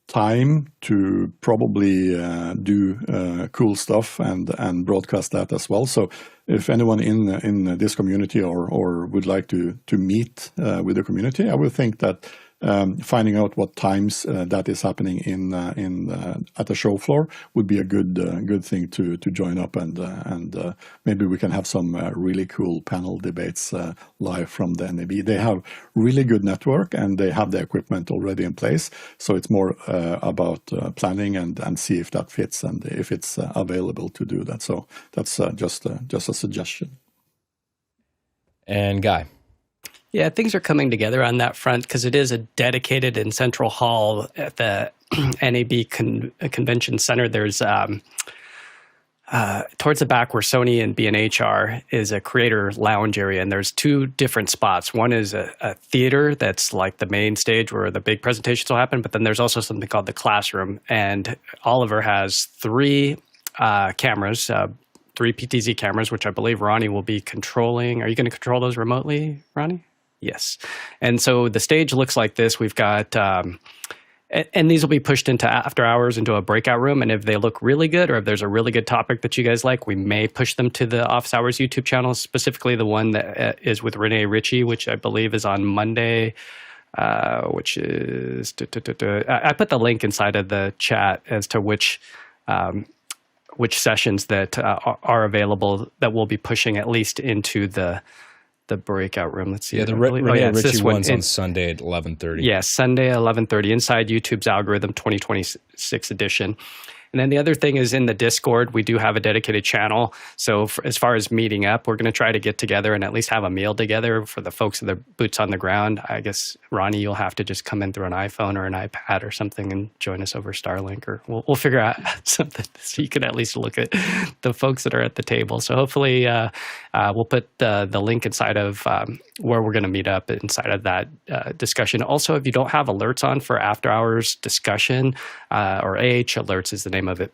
time to probably do cool stuff and broadcast that as well. So if anyone in this community or would like to meet with the community, I would think that finding out what times that is happening in at the show floor would be a good thing to join up, and maybe we can have some really cool panel debates live from the NAB. They have really good network and they have the equipment already in place, so it's more about planning and see if that fits and if it's available to do that. So that's just a suggestion. And Guy? Yeah, things are coming together on that front because it is a dedicated and central hall at the NAB Convention Center. There's towards the back where Sony and B&H are is a creator lounge area, and there's two different spots. One is a theater that's like the main stage where the big presentations will happen, but then there's also something called the classroom, and Oliver has three cameras, three PTZ cameras, which I believe Ronnie will be controlling. Are you going to control those remotely, Ronnie? Yes. And so the stage looks like this. We've got, and these will be pushed into after hours into a breakout room. And if they look really good, or if there's a really good topic that you guys like, we may push them to the Office Hours YouTube channel, specifically the one that is with Renee Ritchie, which I believe is on Monday, which is, I put the link inside of the chat as to which sessions that are available that we'll be pushing at least into the breakout room. Let's see. Yeah, the Renee Ritchie one's on Sunday at 11:30. Yeah, Sunday 11:30 inside YouTube's Algorithm 2026 edition. And then the other thing is in the Discord, we do have a dedicated channel. So as far as meeting up, we're going to try to get together and at least have a meal together for the folks with their boots on the ground. I guess, Ronnie, you'll have to just come in through an iPhone or an iPad or something and join us over Starlink, or we'll figure out something so you can at least look at the folks that are at the table. So hopefully we'll put the link inside of where we're going to meet up inside of that discussion. Also, if you don't have alerts on for after hours discussion, or AH alerts is the name of it,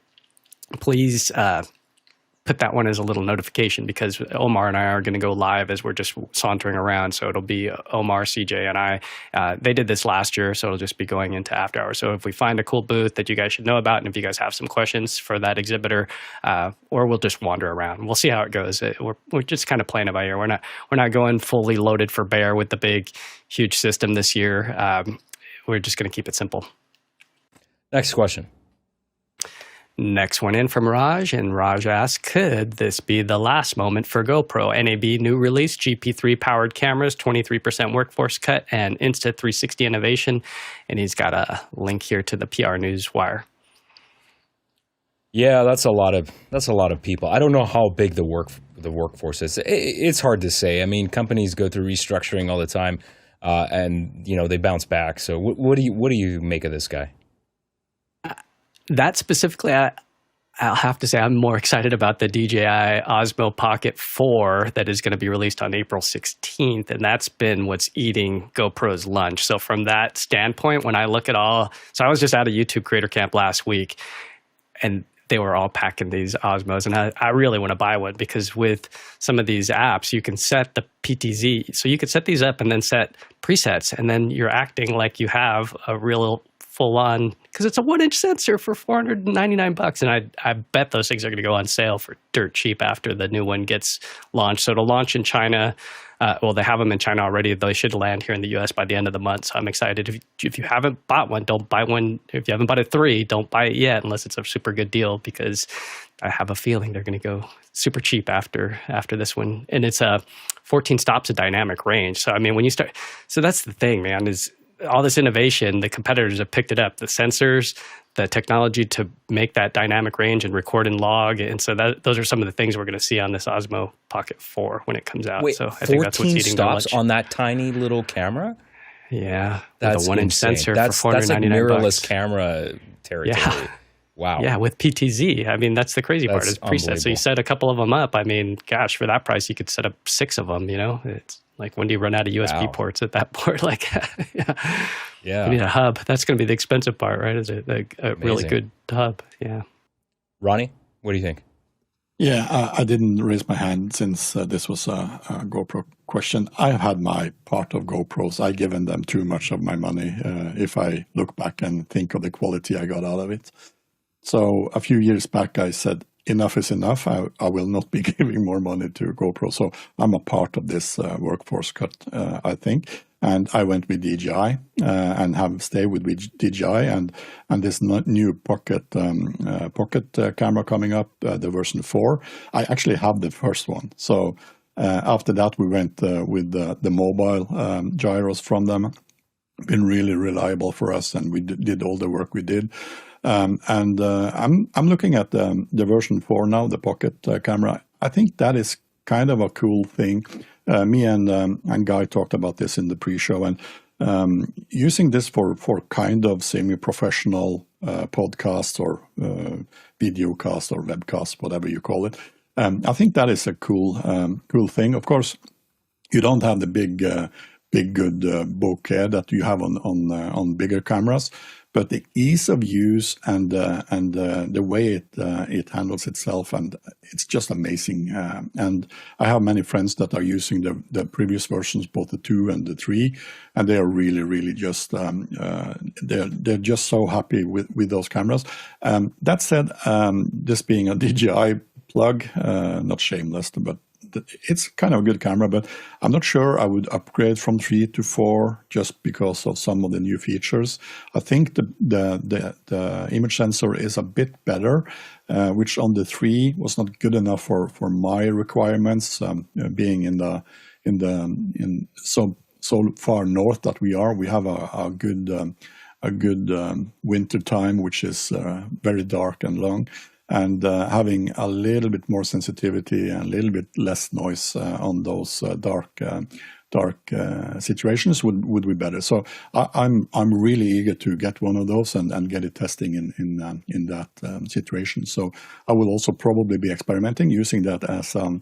please put that one as a little notification, because Omar and I are going to go live as we're just sauntering around. So it'll be Omar, CJ, and I. They did this last year, so it'll just be going into after hours. So if we find a cool booth that you guys should know about, and if you guys have some questions for that exhibitor, or we'll just wander around. We'll see how it goes. We're just kind of playing it by ear. We're not going fully loaded for bear with the big, huge system this year. We're just going to keep it simple. Next question. Next one in from Raj, and Raj asks, could this be the last moment for GoPro? NAB new release, GP3 powered cameras, 23% workforce cut, and Insta360 innovation. And he's got a link here to the PR News Wire. Yeah, that's a lot of people. I don't know how big the workforce is. It's hard to say. I mean, companies go through restructuring all the time, and they bounce back. So what do you make of this guy? That specifically, I'll have to say I'm more excited about the DJI Osmo Pocket 4 that is going to be released on April 16th, and that's been what's eating GoPro's lunch. So from that standpoint, when I look at so I was just at a YouTube Creator Camp last week, and they were all packing these Osmos. And I really want to buy one because with some of these apps, you can set the PTZ. So you could set these up and then set presets, and then you're acting like you have a real full-on, because it's a 1-inch sensor for $499, and I bet those things are going to go on sale for dirt cheap after the new one gets launched. So it'll launch in China. Well, they have them in China already. They should land here in the U.S. by the end of the month. So I'm excited. If you haven't bought one, don't buy one. If you haven't bought a 3, don't buy it yet unless it's a super good deal, because I have a feeling they're going to go super cheap after this one. And it's 14 stops of dynamic range. So I mean, when you start, so that's the thing, man, is all this innovation, the competitors have picked it up, the sensors, the technology to make that dynamic range and record and log. And so those are some of the things we're going to see on this Osmo Pocket 4 when it comes out. Wait, so I think that's what's 14 eating stops the lunch. on that tiny little camera? Yeah. That's with a 1-inch insane. sensor That's for $499. like mirrorless camera territory. Yeah. Wow. Yeah, with PTZ. I mean, that's the crazy part That's is presets. So you set a couple of them up. I mean, gosh, for that price, you could set up 6 of them, you know? It's like, when do you run out of USB ports at that port? Like, Yeah. You need a hub. That's going to be the expensive part, right? Is a really good hub. Yeah. Ronnie, what do you think? Yeah, I didn't raise my hand since this was a GoPro question. I've had my part of GoPros. I've given them too much of my money if I look back and think of the quality I got out of it. So a few years back, I said, enough is enough. I will not be giving more money to GoPro. So I'm a part of this workforce cut, I think. And I went with DJI and have stayed with DJI and this new pocket camera coming up, the version 4. I actually have the first one. So after that, we went with the mobile gyros from them. Been really reliable for us, and we did all the work we did. I'm looking at the version 4 now, the pocket camera. I think that is kind of a cool thing. Me and Guy talked about this in the pre-show, and using this for kind of semi-professional podcasts or videocast or webcast, whatever you call it. I think that is a cool thing. Of course, you don't have the big good bokeh that you have on bigger cameras, but the ease of use and the way it handles itself, and it's just amazing. And I have many friends that are using the previous versions, both the 2 and the 3, and they are really just they're just so happy with those cameras. That said, this being a DJI plug, not shameless, but it's kind of a good camera, but I'm not sure I would upgrade from 3 to 4 just because of some of the new features. I think the image sensor is a bit better, which on the 3 was not good enough for my requirements. Being in so far north that we have a good winter time, which is very dark and long. And having a little bit more sensitivity and a little bit less noise on those dark situations would be better. So I'm really eager to get one of those and get it testing in that situation. So I will also probably be experimenting using that as a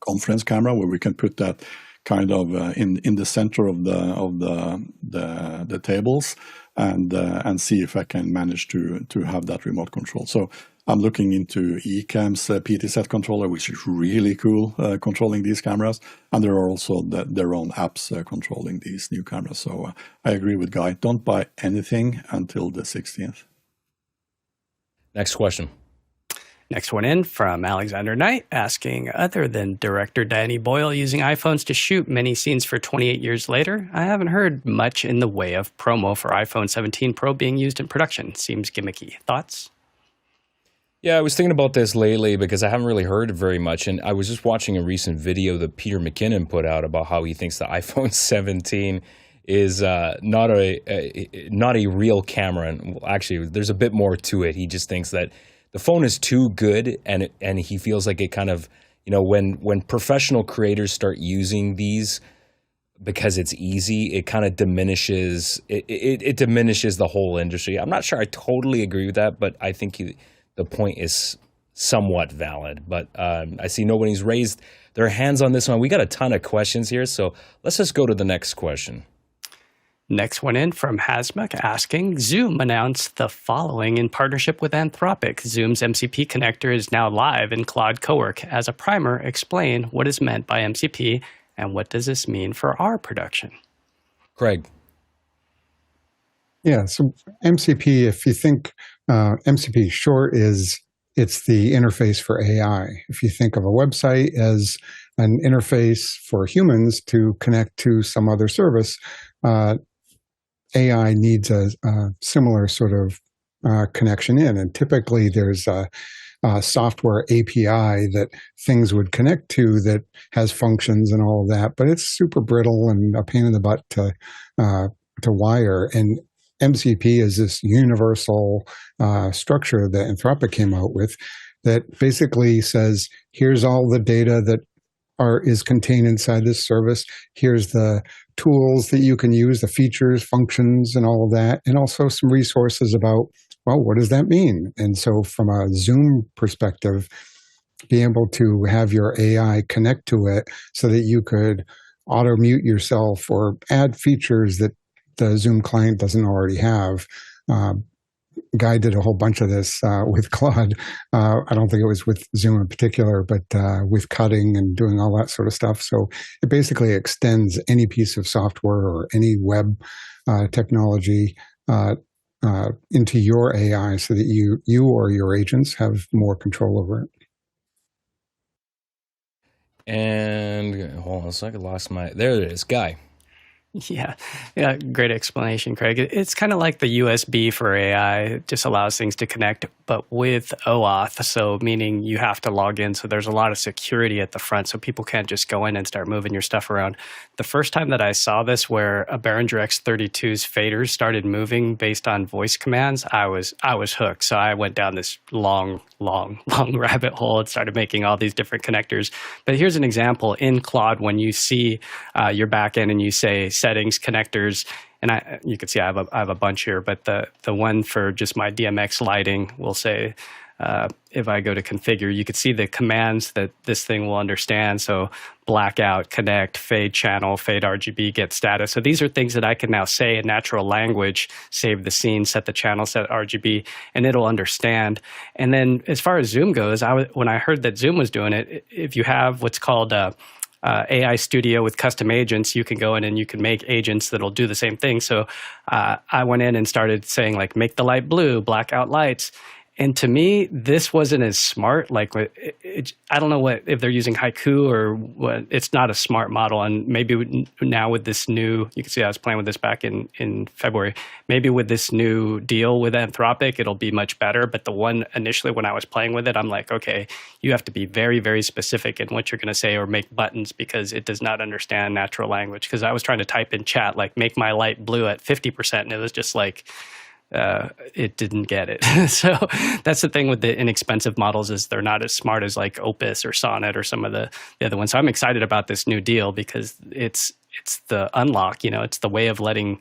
conference camera where we can put that kind of in the center of the tables and see if I can manage to have that remote control. So I'm looking into Ecamm's PTZ controller, which is really cool, controlling these cameras. And there are also their own apps controlling these new cameras. So I agree with Guy. Don't buy anything until the 16th. Next question. Next one in from Alexander Knight asking, other than director Danny Boyle using iPhones to shoot many scenes for 28 years later, I haven't heard much in the way of promo for iPhone 17 Pro being used in production. Seems gimmicky. Thoughts? Yeah, I was thinking about this lately because I haven't really heard very much. And I was just watching a recent video that Peter McKinnon put out about how he thinks the iPhone 17 is not a real camera. And actually, there's a bit more to it. He just thinks that the phone is too good, and he feels like it kind of, when professional creators start using these because it's easy, it kind of diminishes it diminishes the whole industry. I'm not sure I totally agree with that, but I think the point is somewhat valid. But I see nobody's raised their hands on this one. We got a ton of questions here, so let's just go to the next question. Next one in from Hasmuk asking, Zoom announced the following in partnership with Anthropic. Zoom's MCP connector is now live in Claude Cowork. As a primer, explain what is meant by MCP and what does this mean for our production? Craig. Yeah, so MCP, if you think MCP short it's the interface for AI. If you think of a website as an interface for humans to connect to some other service, AI needs a similar sort of connection in. And typically there's a software API that things would connect to that has functions and all of that, but it's super brittle and a pain in the butt to wire. And MCP is this universal structure that Anthropic came out with that basically says, here's all the data that is contained inside this service. Here's the tools that you can use, the features, functions, and all of that, and also some resources about, well, what does that mean? And so from a Zoom perspective, being able to have your AI connect to it so that you could auto-mute yourself or add features that the Zoom client doesn't already have. Guy did a whole bunch of this with Claude. I don't think it was with Zoom in particular, but with cutting and doing all that sort of stuff. So it basically extends any piece of software or any web technology into your AI so that you or your agents have more control over it. And hold on a second, there it is, Guy. Yeah, great explanation, Craig. It's kind of like the USB for AI. It just allows things to connect, but with OAuth, so meaning you have to log in. So there's a lot of security at the front, so people can't just go in and start moving your stuff around. The first time that I saw this, where a Behringer X32's faders started moving based on voice commands, I was hooked. So I went down this long rabbit hole and started making all these different connectors. But here's an example in Claude when you see your backend and you say settings, connectors, and you can see I have a bunch here, but the one for just my DMX lighting will say, if I go to configure, you can see the commands that this thing will understand. So blackout, connect, fade channel, fade RGB, get status. So these are things that I can now say in natural language, save the scene, set the channel, set RGB, and it'll understand. And then as far as Zoom goes, when I heard that Zoom was doing it, if you have what's called AI Studio with custom agents, you can go in and you can make agents that'll do the same thing. So I went in and started saying, like, make the light blue, black out lights. And to me, this wasn't as smart. Like, I don't know if they're using Haiku or what. It's not a smart model. And maybe now with this new, you can see I was playing with this back in February. Maybe with this new deal with Anthropic, it'll be much better. But the one initially when I was playing with it, I'm like, okay, you have to be very, very specific in what you're going to say or make buttons because it does not understand natural language. Because I was trying to type in chat, like, make my light blue at 50%. And it was just like, it didn't get it. So that's the thing with the inexpensive models is they're not as smart as like Opus or Sonnet or some of the other ones. So I'm excited about this new deal because it's the unlock, it's the way of letting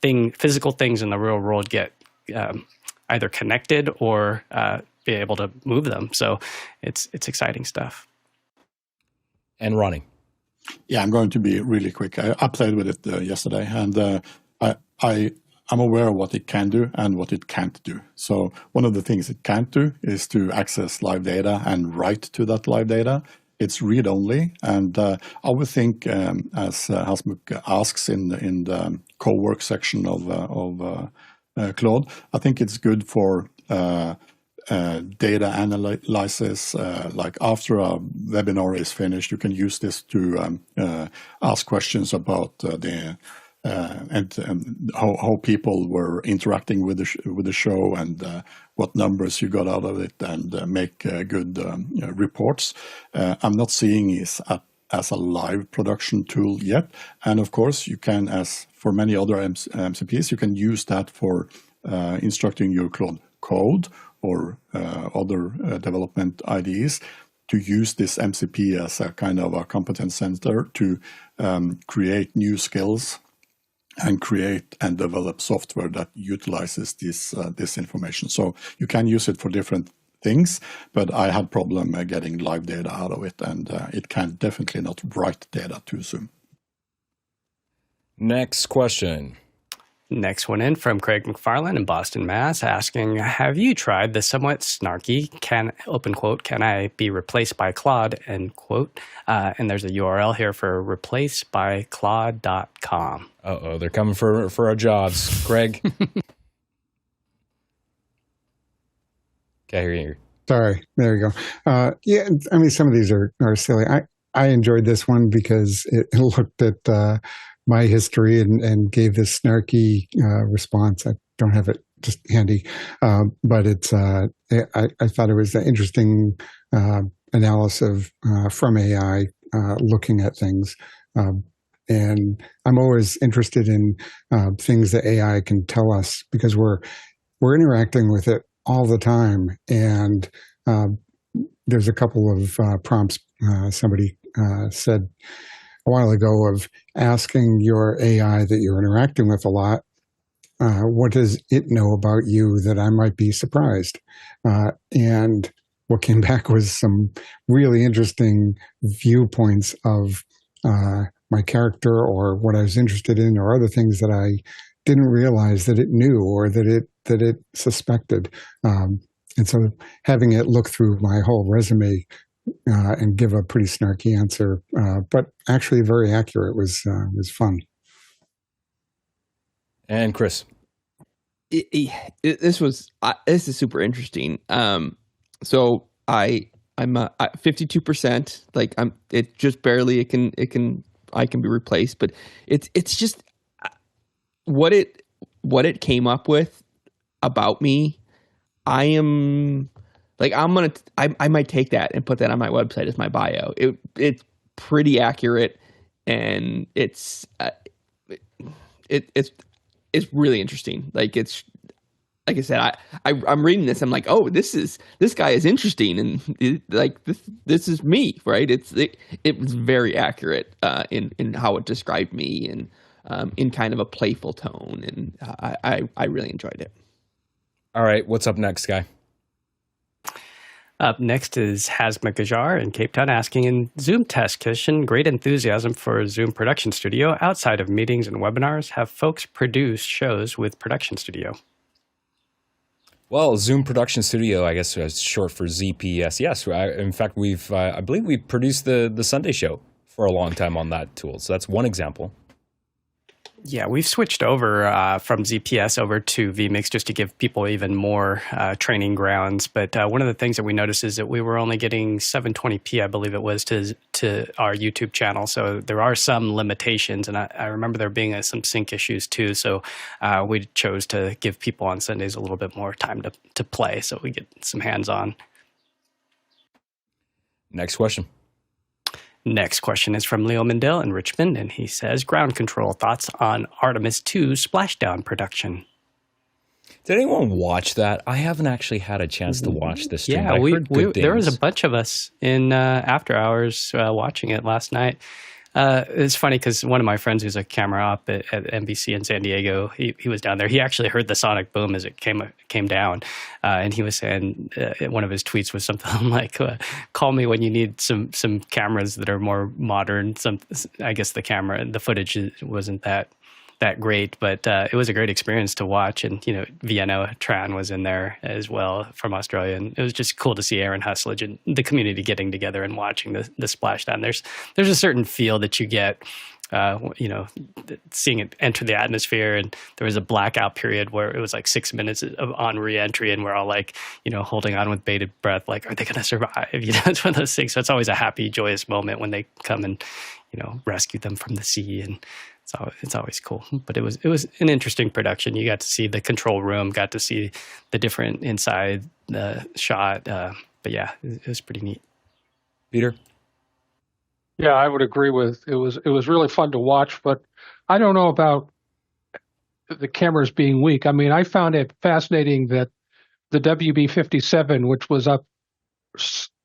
physical things in the real world get either connected or be able to move them. So it's exciting stuff. And Ronnie. Yeah, I'm going to be really quick. I played with it yesterday, and I'm aware of what it can do and what it can't do. So one of the things it can't do is to access live data and write to that live data. It's read-only, and I would think, as Hasmuk asks in the Cowork section of Claude, I think it's good for data analysis. Like after a webinar is finished, you can use this to ask questions about how people were interacting with the show and what numbers you got out of it, and make good reports. I'm not seeing it as a live production tool yet, and of course you can, as for many other MCPs, you can use that for instructing your Claude code or other development IDEs to use this MCP as a kind of a competence center to create new skills and create and develop software that utilizes this information. So you can use it for different things, but I had problem getting live data out of it, and it can definitely not write data to Zoom. Next question. Next one in from Craig McFarland in Boston, Mass, asking, have you tried the somewhat snarky, open quote, can I be replaced by Claude, end quote? And there's a URL here for replacebyclaude.com. Uh-oh, they're coming for our jobs. Craig? Okay, here. Sorry, there you go. Yeah, I mean, some of these are silly. I enjoyed this one because it looked at my history and gave this snarky response. I don't have it just handy, but it's. I thought it was an interesting analysis from AI looking at things, and I'm always interested in things that AI can tell us because we're interacting with it all the time, and there's a couple of prompts somebody said a while ago of asking your AI that you're interacting with a lot, what does it know about you that I might be surprised? And what came back was some really interesting viewpoints of my character or what I was interested in or other things that I didn't realize that it knew or that it suspected. And so having it look through my whole resume and give a pretty snarky answer, but actually very accurate was fun. And Chris. This is super interesting. So I'm 52%. Like it just barely I can be replaced, but it's just what it came up with about me. I might take that and put that on my website as my bio. It's pretty accurate, and it's really interesting. Like it's like I said, I'm reading this. I'm like, oh, this guy is interesting, and this is me, right? It was very accurate in how it described me and in kind of a playful tone, and I really enjoyed it. All right, what's up next, Guy? Up next is Hazma Gajar in Cape Town asking, in Zoom test kitchen, great enthusiasm for Zoom Production Studio. Outside of meetings and webinars, have folks produced shows with Production Studio? Well, Zoom Production Studio, I guess is short for ZPS. Yes, in fact, I believe we've produced the Sunday show for a long time on that tool. So that's one example. Yeah, we've switched over from ZPS over to vMix just to give people even more training grounds. But one of the things that we noticed is that we were only getting 720p, I believe it was, to our YouTube channel. So there are some limitations. And I remember there being some sync issues too. So we chose to give people on Sundays a little bit more time to play so we get some hands-on. Next question. Next question is from Leo Mendel in Richmond, and he says, ground control thoughts on Artemis 2 splashdown production. Did anyone watch that? I haven't actually had a chance to watch this stream. Yeah, there was a bunch of us in after hours watching it last night. It's funny because one of my friends who's a camera op at NBC in San Diego, he was down there. He actually heard the sonic boom as it came down, and he was saying one of his tweets was something like, "Call me when you need some cameras that are more modern." I guess the footage wasn't that great, but it was a great experience to watch. And Vienna Tran was in there as well from Australia, and it was just cool to see Aaron Husledge and the community getting together and watching the splashdown. There's a certain feel that you get, seeing it enter the atmosphere. And there was a blackout period where it was like 6 minutes on re-entry, and we're all like, holding on with bated breath, like, are they going to survive? It's one of those things. So it's always a happy, joyous moment when they come and rescue them from the sea, and it's always cool. But it was an interesting production. You got to see the control room, got to see the different inside the shot. But yeah, it was pretty neat. Peter? Yeah, I would agree with it was really fun to watch, but I don't know about the cameras being weak. I mean, I found it fascinating that the WB-57, which was up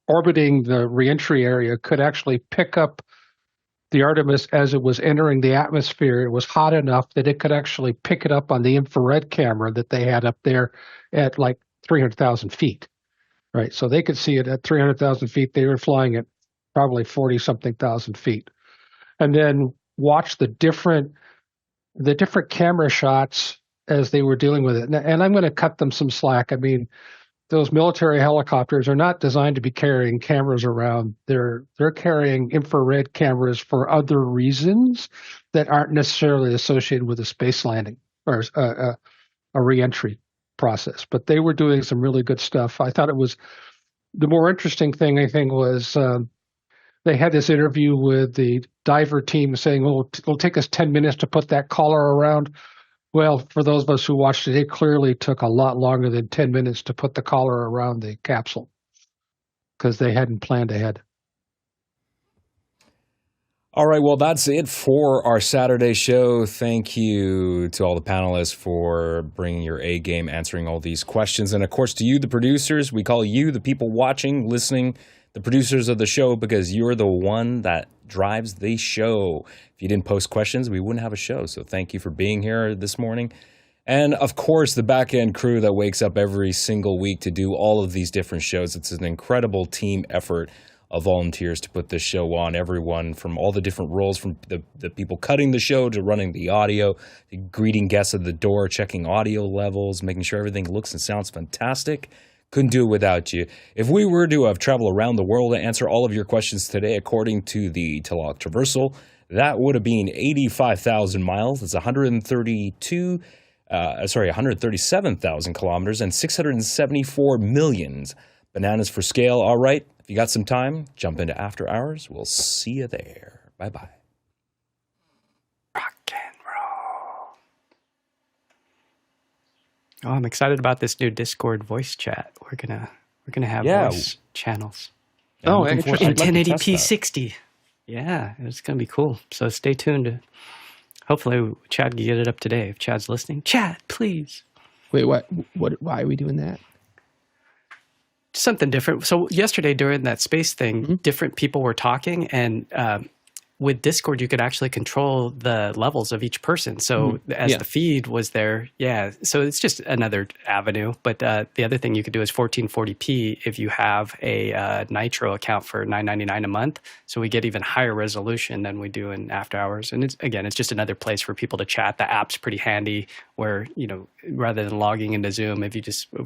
orbiting the reentry area, could actually pick up the Artemis as it was entering the atmosphere. It was hot enough that it could actually pick it up on the infrared camera that they had up there at like 300,000 feet, right? So they could see it at 300,000 feet. They were flying at probably 40-something thousand feet. And then watch the different the different camera shots as they were dealing with it. And I'm going to cut them some slack. I mean, those military helicopters are not designed to be carrying cameras around. They're carrying infrared cameras for other reasons that aren't necessarily associated with a space landing or a reentry process. But they were doing some really good stuff. I thought it was the more interesting thing, I think, was they had this interview with the diver team saying, "Oh, it'll take us 10 minutes to put that collar around." Well, for those of us who watched it, it clearly took a lot longer than 10 minutes to put the collar around the capsule because they hadn't planned ahead. All right, well, that's it for our Saturday show. Thank you to all the panelists for bringing your A game, answering all these questions. And, of course, to you, the producers. We call you, the people watching, listening, the producers of the show, because you're the one that drives the show. If you didn't post questions, we wouldn't have a show. So thank you for being here this morning. And, of course, the back-end crew that wakes up every single week to do all of these different shows. It's an incredible team effort of volunteers to put this show on. Everyone from all the different roles, from the people cutting the show to running the audio, to greeting guests at the door, checking audio levels, making sure everything looks and sounds fantastic. Couldn't do it without you. If we were to have traveled around the world to answer all of your questions today, according to the Telok Traversal, that would have been 85,000 miles. That's 137,000 kilometers and 674 million. Bananas for scale. All right. If you got some time, jump into After Hours. We'll see you there. Bye-bye. Rock and roll. Oh, I'm excited about this new Discord voice chat. We're gonna have voice channels. Yeah, in interesting. 1080p 60. Yeah, it's gonna be cool. So stay tuned. Hopefully, Chad can get it up today. If Chad's listening, Chad, please. Wait, what? Why are we doing that? Something different. So yesterday during that space thing, different people were talking, and with Discord, you could actually control the levels of each person. So as the feed was there, so it's just another avenue. But the other thing you could do is 1440p if you have a Nitro account for $9.99 a month. So we get even higher resolution than we do in After Hours. And it's just another place for people to chat. The app's pretty handy where, rather than logging into Zoom, if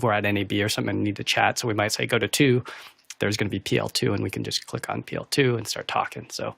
we're at NAB or something and need to chat, so we might say go to 2, there's going to be PL2 and we can just click on PL2 and start talking. So